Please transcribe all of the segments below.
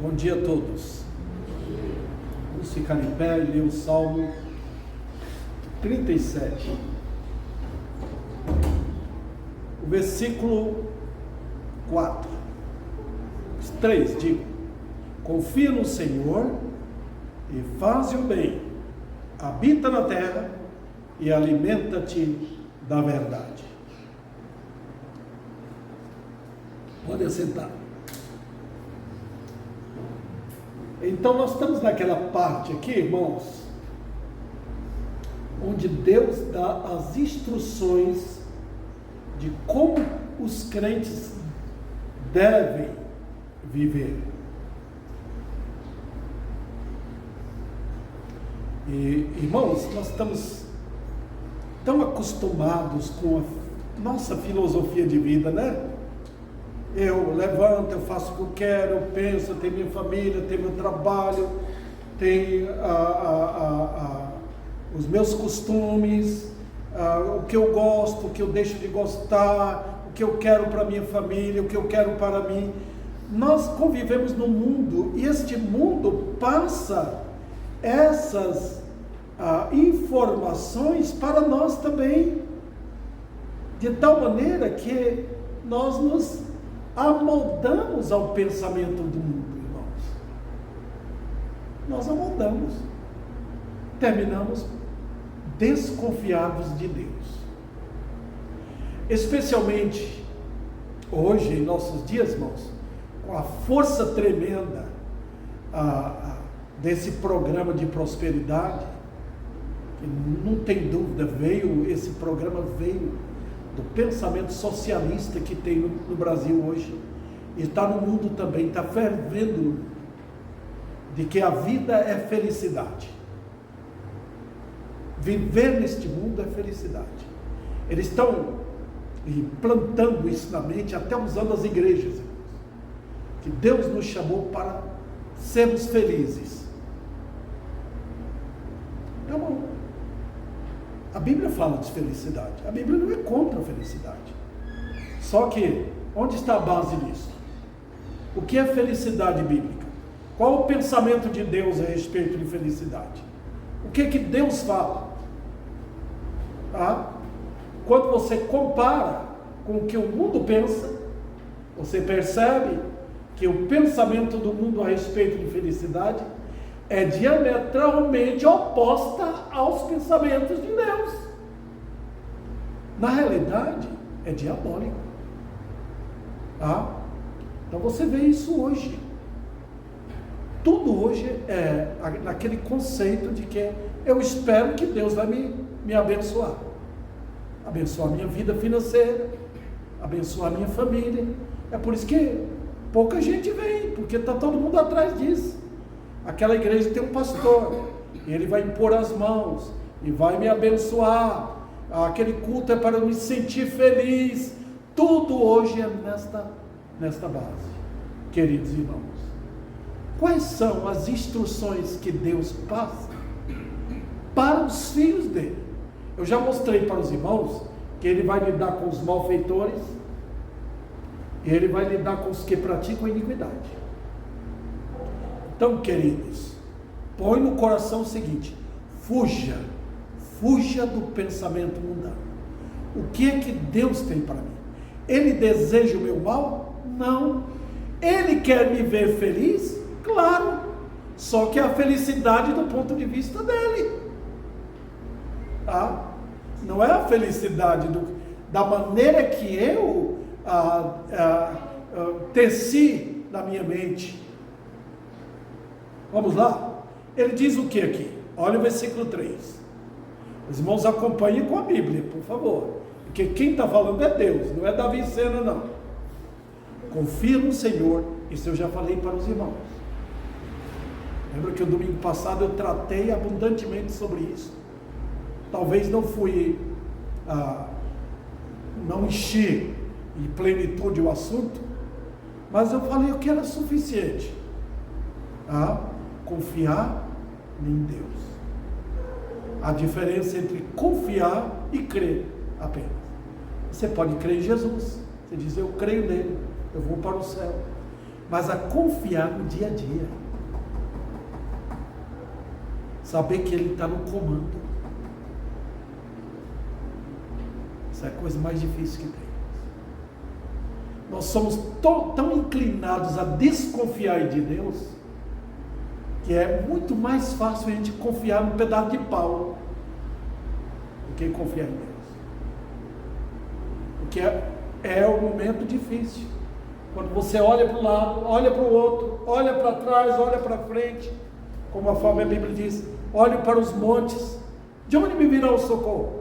Bom dia a todos. Vamos ficar em pé e ler o Salmo 37. O versículo 4. 3, digo: confia no Senhor e faz o bem, habita na terra e alimenta-te da verdade. Pode assentar. Então nós estamos naquela parte aqui, irmãos, onde Deus dá as instruções de como os crentes devem viver. E, irmãos, nós estamos tão acostumados com a nossa filosofia de vida, né? Eu levanto, eu faço o que eu quero, eu penso, eu tenho minha família, tenho meu trabalho, tenho os meus costumes, o que eu gosto, o que eu deixo de gostar, o que eu quero para minha família, o que eu quero para mim. Nós convivemos num mundo e este mundo passa essas informações para nós também, de tal maneira que nós nos amoldamos ao pensamento do mundo, irmãos. Nós amoldamos, terminamos desconfiados de Deus. Especialmente hoje, em nossos dias, irmãos, com a força tremenda desse programa de prosperidade, que não tem dúvida, esse programa veio do pensamento socialista que tem no Brasil hoje, e está no mundo também, está fervendo, de que a vida é felicidade. Viver neste mundo é felicidade. Eles estão implantando isso na mente, até usando as igrejas, que Deus nos chamou para sermos felizes. Então, a Bíblia fala de felicidade. A Bíblia não é contra a felicidade. Só que, onde está a base disso? O que é felicidade bíblica? Qual o pensamento de Deus a respeito de felicidade? O que é que Deus fala? Quando você compara com o que o mundo pensa, você percebe que o pensamento do mundo a respeito de felicidade é diametralmente oposta aos pensamentos de Deus. Na realidade, é diabólico. Então você vê isso hoje. Tudo hoje é naquele conceito de que eu espero que Deus vai me abençoar. Abençoar a minha vida financeira, abençoar a minha família. É por isso que pouca gente vem, porque está todo mundo atrás disso. Aquela igreja tem um pastor, ele vai impor as mãos e vai me abençoar. Aquele culto é para eu me sentir feliz. Tudo hoje é nesta base, queridos irmãos. Quais são as instruções que Deus passa para os filhos dele? Eu já mostrei para os irmãos que ele vai lidar com os malfeitores e ele vai lidar com os que praticam iniquidade. Então, queridos, põe no coração o seguinte: fuja do pensamento mundano. O que é que Deus tem para mim? Ele deseja o meu mal? Não. Ele quer me ver feliz? Claro. Só que a felicidade do ponto de vista dele. Não é a felicidade da maneira que eu teci na minha mente. Vamos lá? Ele diz o que aqui? Olha o versículo 3. Os irmãos acompanhem com a Bíblia, por favor. Porque quem está falando é Deus, não é Davi Sena, não. Confia no Senhor. Isso eu já falei para os irmãos. Lembra que o domingo passado eu tratei abundantemente sobre isso. Talvez não fui, não enchi em plenitude o assunto, mas eu falei o que era suficiente. Confiar em Deus. A diferença entre confiar e crer apenas. Você pode crer em Jesus. Você diz: eu creio nele, eu vou para o céu. mas a confiar no dia a dia. Saber que Ele está no comando. Essa é a coisa mais difícil que tem. Nós somos tão inclinados a desconfiar de Deus, que é muito mais fácil a gente confiar num pedaço de pau do que confiar em Deus. Porque é um momento difícil. Quando você olha para o lado, olha para o outro, olha para trás, olha para frente, como a forma a Bíblia diz, olhe para os montes, de onde me virá o socorro?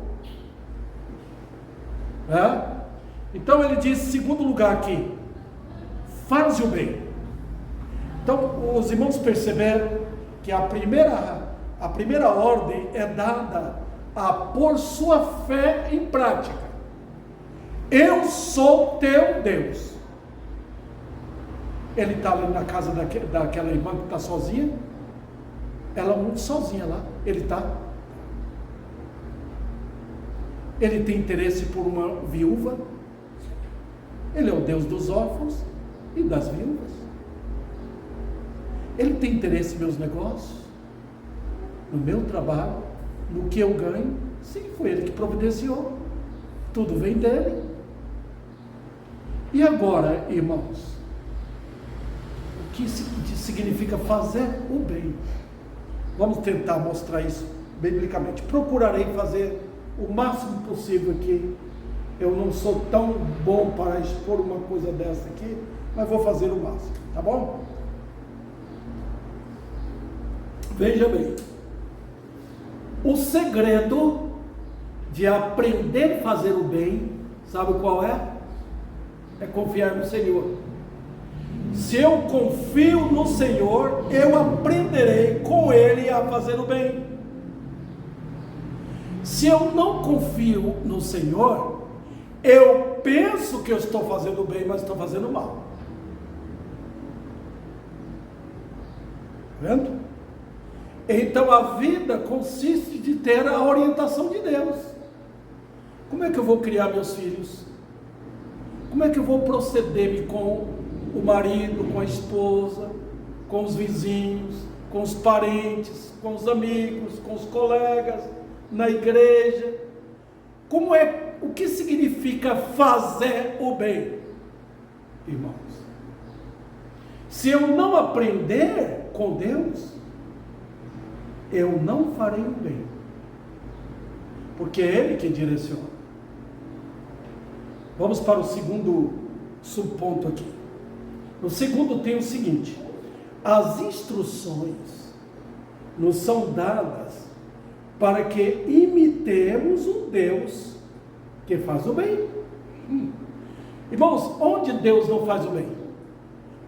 Então ele diz, segundo lugar aqui, faz o bem. Então os irmãos perceberam que a primeira ordem é dada a pôr sua fé em prática. Eu sou teu Deus. Ele está ali na casa daquela irmã que está sozinha, ela muito sozinha lá, ele está. Ele tem interesse por uma viúva, ele é o Deus dos órfãos e das viúvas. Ele tem interesse nos meus negócios, no meu trabalho, no que eu ganho. Sim, foi ele que providenciou, tudo vem dele. E agora, irmãos, o que significa fazer o bem? Vamos tentar mostrar isso biblicamente. Procurarei fazer o máximo possível aqui. Eu não sou tão bom para expor uma coisa dessa aqui, mas vou fazer o máximo, tá bom? Veja bem, o segredo de aprender a fazer o bem, sabe qual é? É confiar no Senhor. Se eu confio no Senhor, eu aprenderei com Ele a fazer o bem. Se eu não confio no Senhor, eu penso que eu estou fazendo bem, mas estou fazendo mal. Vendo? Então a vida consiste de ter a orientação de Deus. Como é que eu vou criar meus filhos? Como é que eu vou proceder-me com o marido, com a esposa, com os vizinhos, com os parentes, com os amigos, com os colegas, na igreja? O que significa fazer o bem, irmãos? Se eu não aprender com Deus, eu não farei o bem, porque é Ele que direciona. Vamos para o segundo subponto aqui. No segundo tem o seguinte: as instruções nos são dadas para que imitemos um Deus que faz o bem. Irmãos, onde Deus não faz o bem?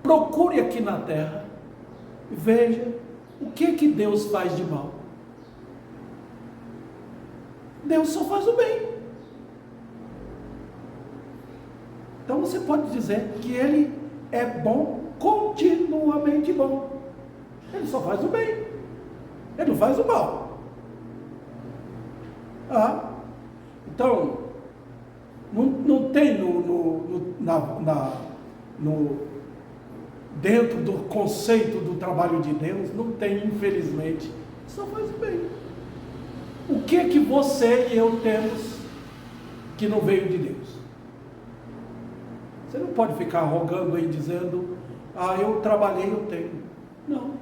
Procure aqui na terra e veja o que Deus faz de mal. Deus só faz o bem. Então você pode dizer que Ele é bom, continuamente bom. Ele só faz o bem, Ele não faz o mal. Então, não tem dentro do conceito do trabalho de Deus, não tem, infelizmente, só faz o bem. O que você e eu temos que não veio de Deus? Você não pode ficar rogando aí dizendo, eu trabalhei, eu tenho. Não,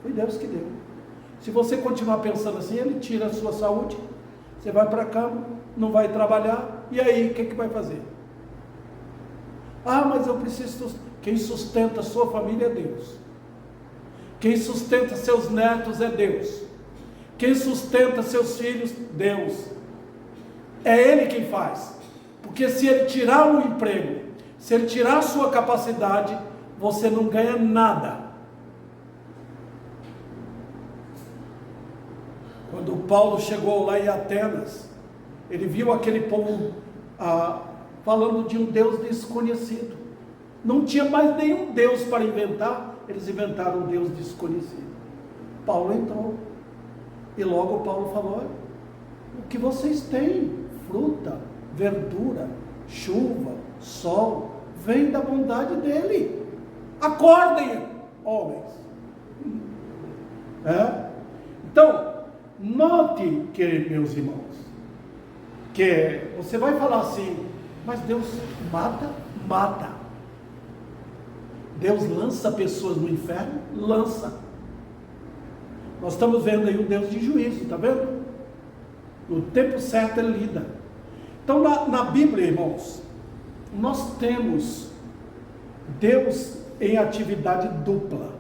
foi Deus que deu. Se você continuar pensando assim, Ele tira a sua saúde, você vai para a cama, não vai trabalhar, e aí, o que vai fazer? Mas eu preciso. Quem sustenta a sua família é Deus. Quem sustenta seus netos é Deus. Quem sustenta seus filhos, Deus. É Ele quem faz. Porque se Ele tirar o emprego, se Ele tirar a sua capacidade, você não ganha nada. Quando Paulo chegou lá em Atenas, ele viu aquele povo falando de um Deus desconhecido. Não tinha mais nenhum Deus para inventar, eles inventaram um Deus desconhecido. Paulo entrou, e logo Paulo falou: olha, o que vocês têm, fruta, verdura, chuva, sol, vem da bondade dEle. Acordem, homens. Então, note, meus irmãos, que você vai falar assim, mas Deus mata? Mata. Deus lança pessoas no inferno? Lança. Nós estamos vendo aí um Deus de juízo, está vendo? No tempo certo ele lida. Então na Bíblia, irmãos, nós temos Deus em atividade dupla.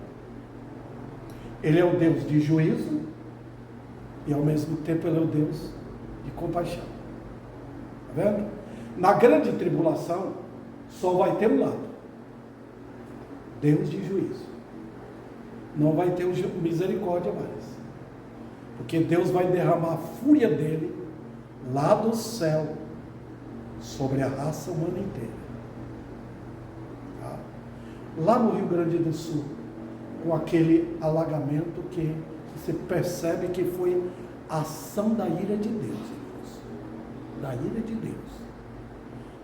Ele é o Deus de juízo e ao mesmo tempo ele é o Deus de compaixão. Está vendo? Na grande tribulação só vai ter um lado: Deus de juízo. Não vai ter misericórdia mais, porque Deus vai derramar a fúria dele lá do céu sobre a raça humana inteira. Tá? Lá no Rio Grande do Sul, com aquele alagamento que você percebe que foi a ação da ira de Deus, irmãos. Da ira de Deus.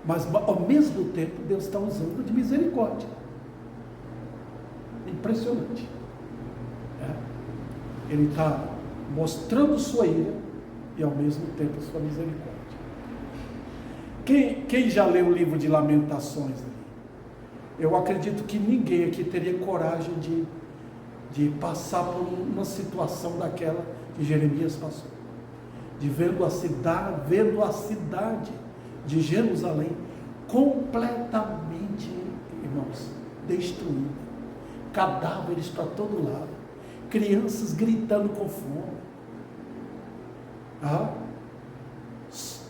Mas ao mesmo tempo Deus está usando de misericórdia. Impressionante. Ele está mostrando sua ira e ao mesmo tempo sua misericórdia. Quem já leu o livro de Lamentações ali? Eu acredito que ninguém aqui teria coragem de passar por uma situação daquela que Jeremias passou, de vendo a cidade de Jerusalém completamente, irmãos, destruída, cadáveres para todo lado, crianças gritando com fome,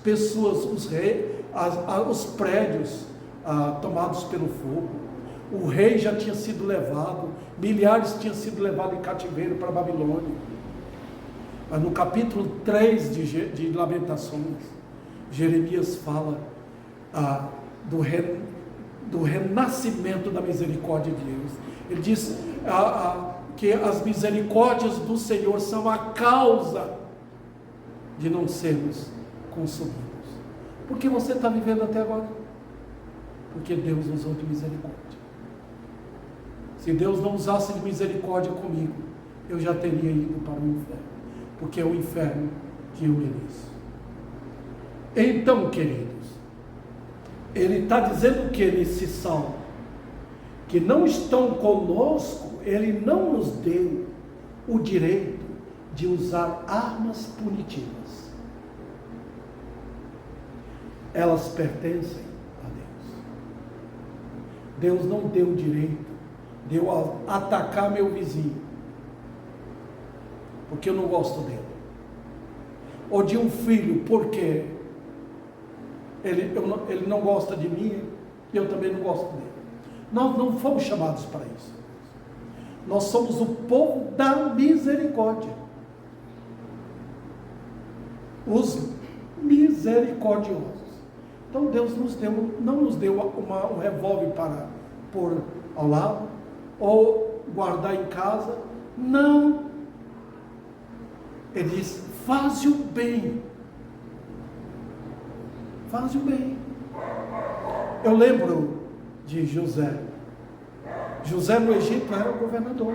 pessoas, os prédios tomados pelo fogo, o rei já tinha sido levado, milhares tinham sido levados em cativeiro para a Babilônia. Mas no capítulo 3 de Lamentações, Jeremias fala do renascimento da misericórdia de Deus. Ele diz que as misericórdias do Senhor são a causa de não sermos consumidos. Por que você está vivendo até agora? Porque Deus usou de misericórdia. Se Deus não usasse de misericórdia comigo, eu já teria ido para o inferno, porque é o inferno que eu mereço. Então, queridos, ele está dizendo que nesse salmo, que não estão conosco, ele não nos deu o direito de usar armas punitivas. Elas pertencem a Deus. Deus não deu o direito de eu atacar meu vizinho, porque eu não gosto dele, ou de um filho, porque ele não gosta de mim e eu também não gosto dele. Nós não fomos chamados para isso. Nós somos o povo da misericórdia, os misericordiosos. Então Deus não nos deu um revólver para pôr ao lado ou guardar em casa. Não. Ele diz: faze o bem. Faze o bem. Eu lembro de José. José no Egito era o governador.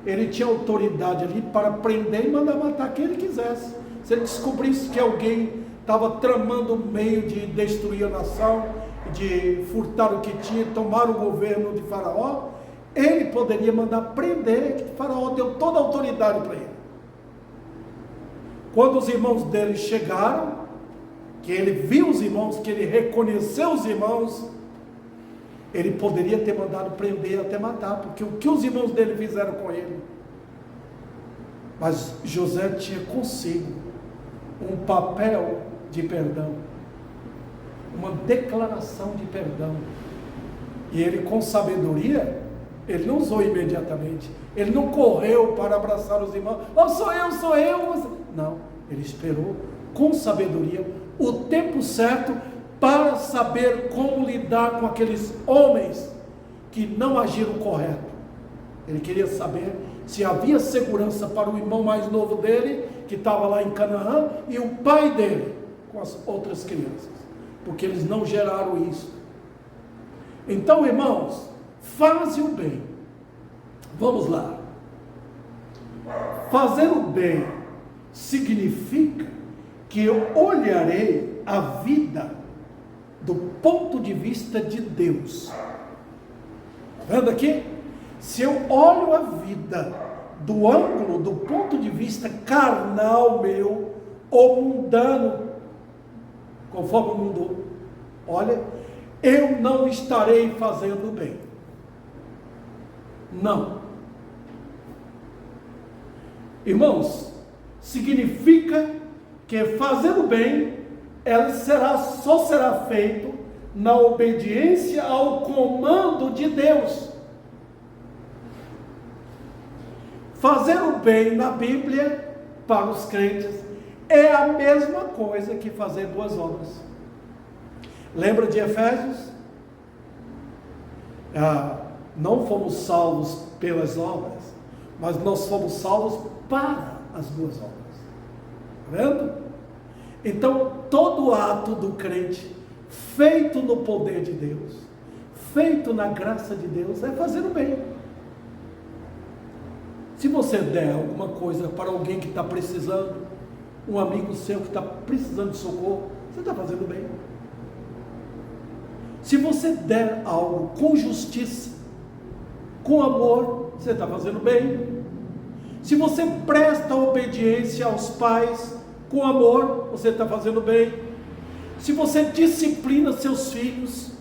Ele tinha autoridade ali para prender e mandar matar quem ele quisesse. Se ele descobrisse que alguém estava tramando um meio de destruir a nação, de furtar o que tinha, tomar o governo de Faraó, ele poderia mandar prender, que Faraó deu toda a autoridade para ele. Quando os irmãos dele chegaram, que ele viu os irmãos, que ele reconheceu os irmãos, ele poderia ter mandado prender até matar, porque o que os irmãos dele fizeram com ele? Mas José tinha consigo um papel de perdão, uma declaração de perdão, e ele, com sabedoria, ele não usou imediatamente, ele não correu para abraçar os irmãos: oh, sou eu. Não, ele esperou com sabedoria o tempo certo para saber como lidar com aqueles homens que não agiram correto. Ele queria saber se havia segurança para o irmão mais novo dele, que estava lá em Canaã, e o pai dele com as outras crianças, porque eles não geraram isso. Então, irmãos, Faze o bem. Vamos lá. Fazer o bem significa que eu olharei a vida do ponto de vista de Deus. Está vendo aqui? Se eu olho a vida do ângulo, do ponto de vista carnal meu, ou mundano, conforme o mundo olha, eu não estarei fazendo o bem. Não. Irmãos, significa que fazer o bem, só será feito na obediência ao comando de Deus. Fazer o bem na Bíblia, para os crentes, é a mesma coisa que fazer boas obras. Lembra de Efésios? Não fomos salvos pelas obras, mas nós fomos salvos para as boas obras. Está vendo? Então, todo ato do crente, feito no poder de Deus, feito na graça de Deus, é fazer o bem. Se você der alguma coisa para alguém que está precisando, um amigo seu que está precisando de socorro, você está fazendo bem. Se você der algo com justiça, com amor, você está fazendo bem. Se você presta obediência aos pais com amor, você está fazendo bem. Se você disciplina seus filhos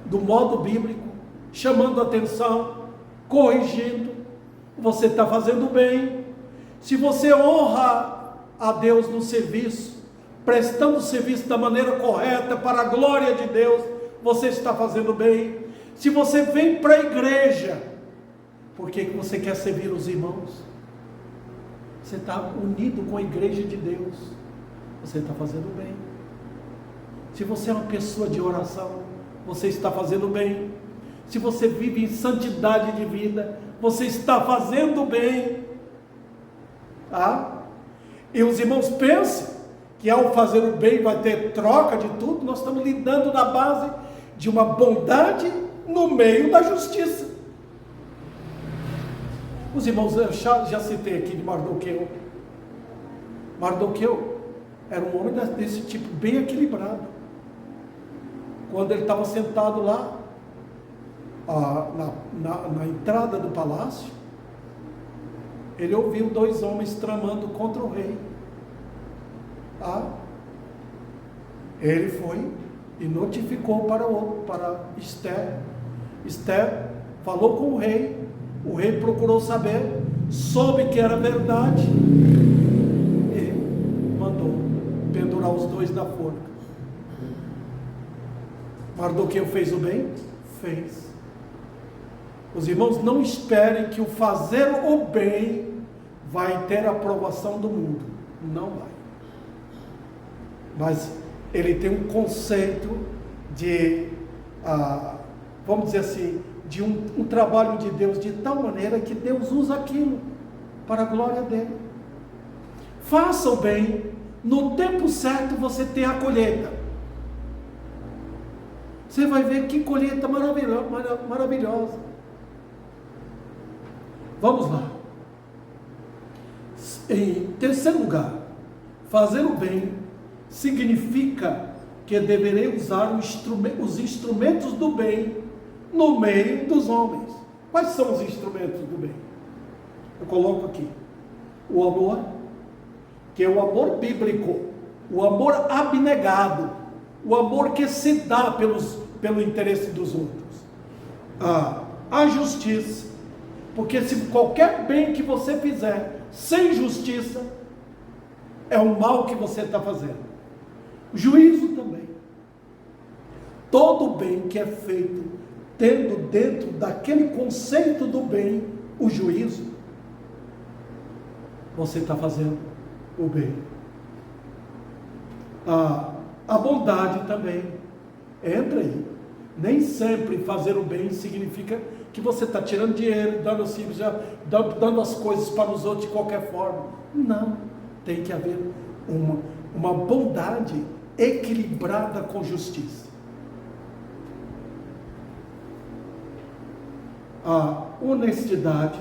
do modo bíblico, chamando atenção, corrigindo, você está fazendo bem. Se você honra a Deus no serviço, prestando o serviço da maneira correta, para a glória de Deus, você está fazendo bem. Se você vem para a igreja, porque você quer servir os irmãos, você está unido com a igreja de Deus, você está fazendo bem. Se você é uma pessoa de oração, você está fazendo bem. Se você vive em santidade de vida, você está fazendo bem. E os irmãos pensam que ao fazer o bem vai ter troca de tudo. Nós estamos lidando na base de uma bondade no meio da justiça. Os irmãos, eu já citei aqui de Mardoqueu. Mardoqueu era um homem desse tipo, bem equilibrado. Quando ele estava sentado lá, na entrada do palácio, ele ouviu dois homens tramando contra o rei. Ele foi e notificou para Esther. Esther falou com o rei procurou saber, soube que era verdade e mandou pendurar os dois na forca. Mardoqueu fez o bem? Fez. Os irmãos, não esperem que o fazer o bem vai ter a aprovação do mundo. Não vai. Mas ele tem um conceito de, vamos dizer assim, de um trabalho de Deus de tal maneira que Deus usa aquilo para a glória dele. Faça o bem, no tempo certo você tem a colheita. Você vai ver que colheita maravilhosa. Vamos lá. Em terceiro lugar, fazer o bem significa que deverei usar os instrumentos do bem no meio dos homens. Quais são os instrumentos do bem? Eu coloco aqui o amor, que é o amor bíblico, o amor abnegado, o amor que se dá pelo interesse dos outros, a justiça, porque se qualquer bem que você fizer sem justiça, é o mal que você está fazendo. O juízo também. Todo bem que é feito tendo dentro daquele conceito do bem o juízo, você está fazendo o bem. A bondade também entra aí. Nem sempre fazer o bem significa que você está tirando dinheiro, dando as coisas para os outros de qualquer forma. Não, tem que haver uma bondade equilibrada com justiça. a honestidade.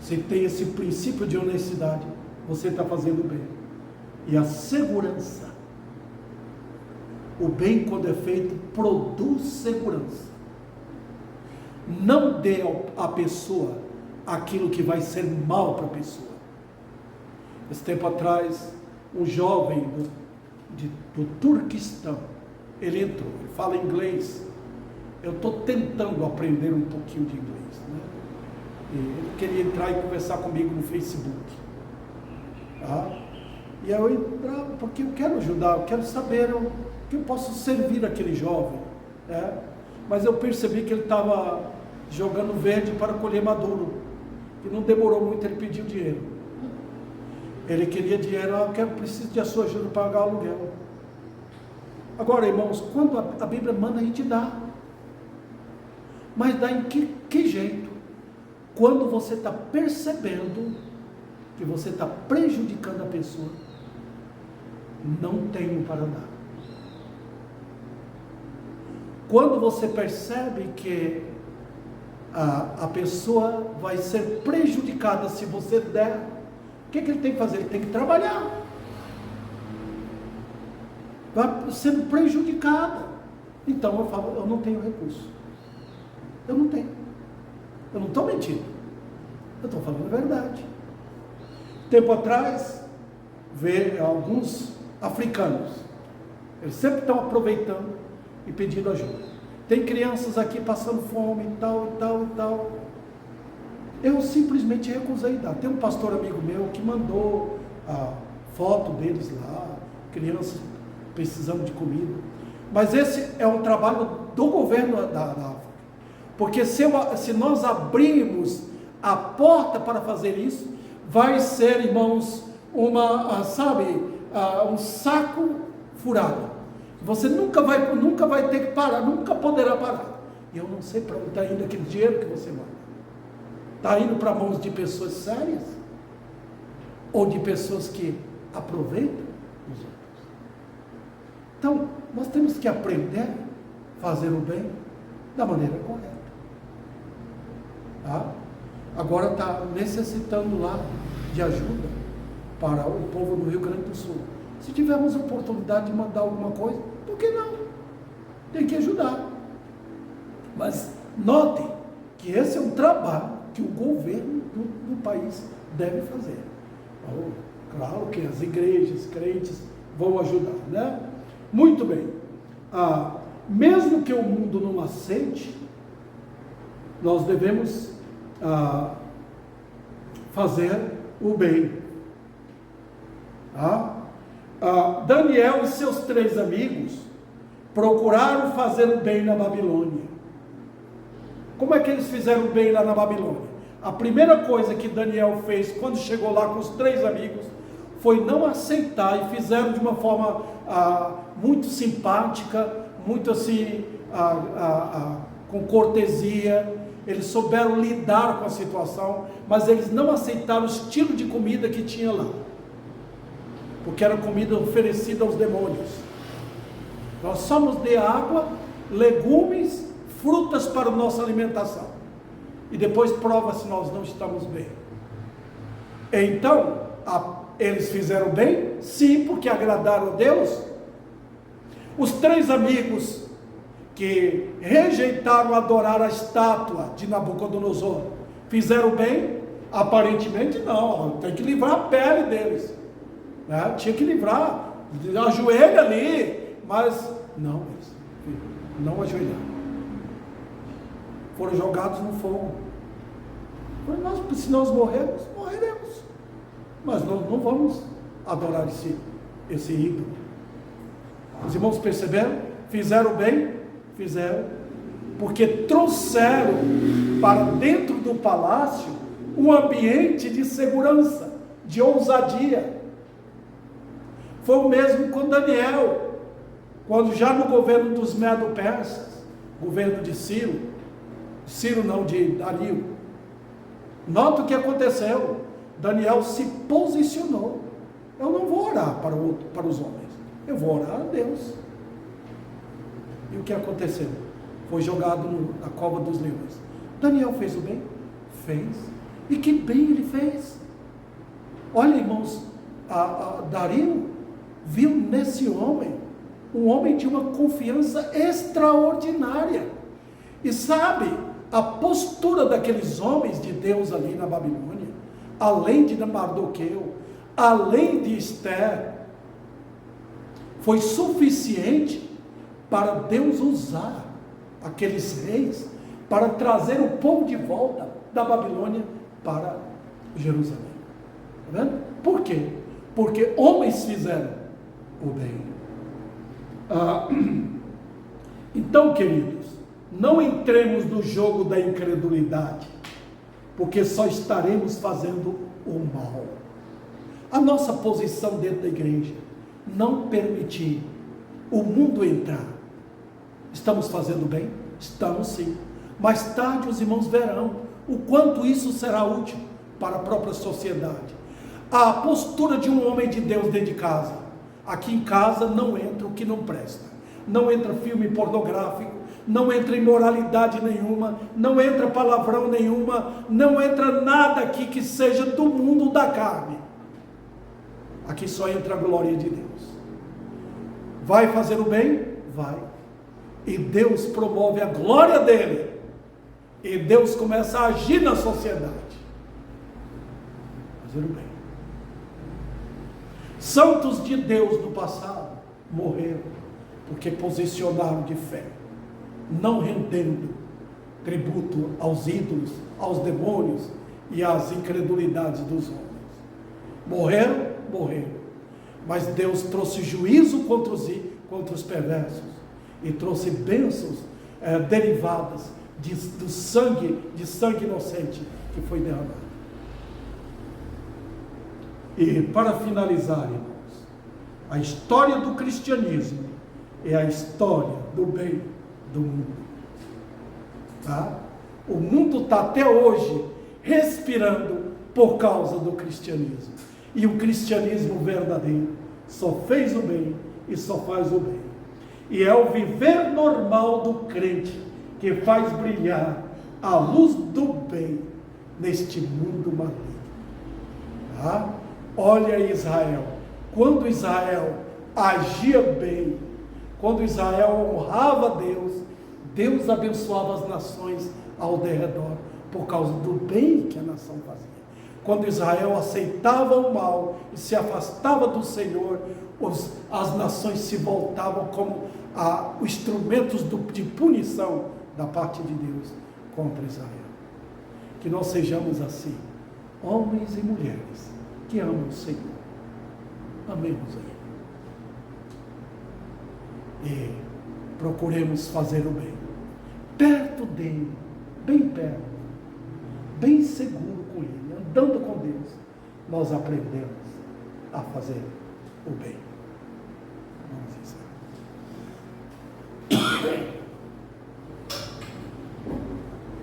Se tem esse princípio de honestidade, você está fazendo bem. E a segurança. O bem, quando é feito, produz segurança. Não dê à pessoa aquilo que vai ser mal para a pessoa. Esse tempo atrás, um jovem do Turquistão, ele entrou, ele fala inglês. Eu estou tentando aprender um pouquinho de inglês, né? E ele queria entrar e conversar comigo no Facebook. Tá? E eu entrava, porque eu quero ajudar, eu quero saber que eu posso servir aquele jovem, né? Mas eu percebi que ele estava jogando verde para colher maduro, e não demorou muito, ele pediu dinheiro. Ele queria dinheiro, eu preciso de a sua ajuda para pagar o aluguel. Agora, irmãos, quando a Bíblia manda, a gente dá. Mas dá em que jeito? Quando você está percebendo que você está prejudicando a pessoa, não tenho para dar. Quando você percebe que a pessoa vai ser prejudicada se você der, o que ele tem que fazer? Ele tem que trabalhar. Vai sendo prejudicada. Então eu falo, eu não tenho recurso. Eu não tenho. Eu não estou mentindo. Eu estou falando a verdade. Tempo atrás, ver alguns africanos. Eles sempre estão aproveitando e pedindo ajuda. Tem crianças aqui passando fome e tal, e tal, e tal. Eu simplesmente recusei dar. Tem um pastor amigo meu que mandou a foto deles lá, crianças precisando de comida. Mas esse é um trabalho do governo da África. Porque se nós abrirmos a porta para fazer isso, vai ser, irmãos, um saco furado. Você nunca vai ter que parar, nunca poderá parar. E eu não sei para onde está indo aquele dinheiro que você manda. Está indo para mãos de pessoas sérias? Ou de pessoas que aproveitam os outros? Então, nós temos que aprender a fazer o bem da maneira correta. Tá? Agora está necessitando lá de ajuda para o povo do Rio Grande do Sul. Se tivermos oportunidade de mandar alguma coisa, por que não? Tem que ajudar. Mas notem que esse é um trabalho que o governo do país deve fazer. Então, claro que as igrejas, crentes vão ajudar, né? Muito bem. Mesmo que o mundo não aceite, nós devemos fazer o bem. Tá? Daniel e seus 3 amigos procuraram fazer o bem na Babilônia. Como é que eles fizeram o bem lá na Babilônia? A primeira coisa que Daniel fez quando chegou lá com os 3 amigos foi não aceitar, e fizeram de uma forma muito simpática, muito assim, com cortesia. Eles souberam lidar com a situação, mas eles não aceitaram o estilo de comida que tinha lá, porque era comida oferecida aos demônios. Nós só nos dê água, legumes, frutas para a nossa alimentação, e depois prova se nós não estamos bem. Então, eles fizeram bem? Sim, porque agradaram a Deus. Os 3 amigos que rejeitaram adorar a estátua de Nabucodonosor, fizeram bem? Aparentemente não, tem que livrar a pele deles, né? Tinha que livrar, ajoelha ali, mas não, eles não ajoelharam, foram jogados no fogo. Se nós morrermos, morreremos, mas nós não vamos adorar esse ídolo. Os irmãos perceberam? Fizeram bem? Fizeram, porque trouxeram para dentro do palácio um ambiente de segurança, de ousadia. Foi o mesmo com Daniel, quando já no governo dos Medo-Persas, governo de Ciro não, de Dario. Nota o que aconteceu. Daniel se posicionou. Eu não vou orar para os homens, eu vou orar a Deus. E o que aconteceu? Foi jogado na cova dos leões. Daniel fez o bem? Fez. E que bem ele fez. Olha, irmãos, Dario viu nesse homem um homem de uma confiança extraordinária. E sabe, a postura daqueles homens de Deus ali na Babilônia, além de Mardoqueu, além de Esther, foi suficiente para Deus usar aqueles reis para trazer o povo de volta da Babilônia para Jerusalém. Está vendo? Por quê? Porque homens fizeram o bem. Então, queridos, não entremos no jogo da incredulidade, porque só estaremos fazendo o mal. A nossa posição dentro da igreja, não permitir o mundo entrar. Estamos fazendo bem? Estamos sim. Mais tarde os irmãos verão o quanto isso será útil para a própria sociedade. A postura de um homem de Deus dentro de casa. Aqui em casa não entra o que não presta. Não entra filme pornográfico, não entra imoralidade nenhuma, não entra palavrão nenhuma, não entra nada aqui que seja do mundo da carne. Aqui só entra a glória de Deus. Vai fazer o bem? Vai. E Deus promove a glória dele. E Deus começa a agir na sociedade. Fazer o bem. Santos de Deus do passado morreram porque posicionaram de fé, não rendendo tributo aos ídolos, aos demônios e às incredulidades dos homens. Morreram, mas Deus trouxe juízo contra os perversos e trouxe bênçãos derivadas de sangue inocente que foi derramado. E para finalizar, irmãos, a história do cristianismo é a história do bem do mundo. Tá? O mundo está até hoje respirando por causa do cristianismo. E o cristianismo verdadeiro só fez o bem e só faz o bem. E é o viver normal do crente que faz brilhar a luz do bem neste mundo maligno. Tá? Olha Israel, quando Israel agia bem, quando Israel honrava Deus, Deus abençoava as nações ao derredor, por causa do bem que a nação fazia. Quando Israel aceitava o mal e se afastava do Senhor, as nações se voltavam como instrumentos de punição da parte de Deus contra Israel. Que nós sejamos assim, homens e mulheres que amam o Senhor. Amemos Ele. E procuremos fazer o bem. Perto dele, bem perto, bem seguro com Ele, andando com Deus, nós aprendemos a fazer o bem. Vamos encerrar.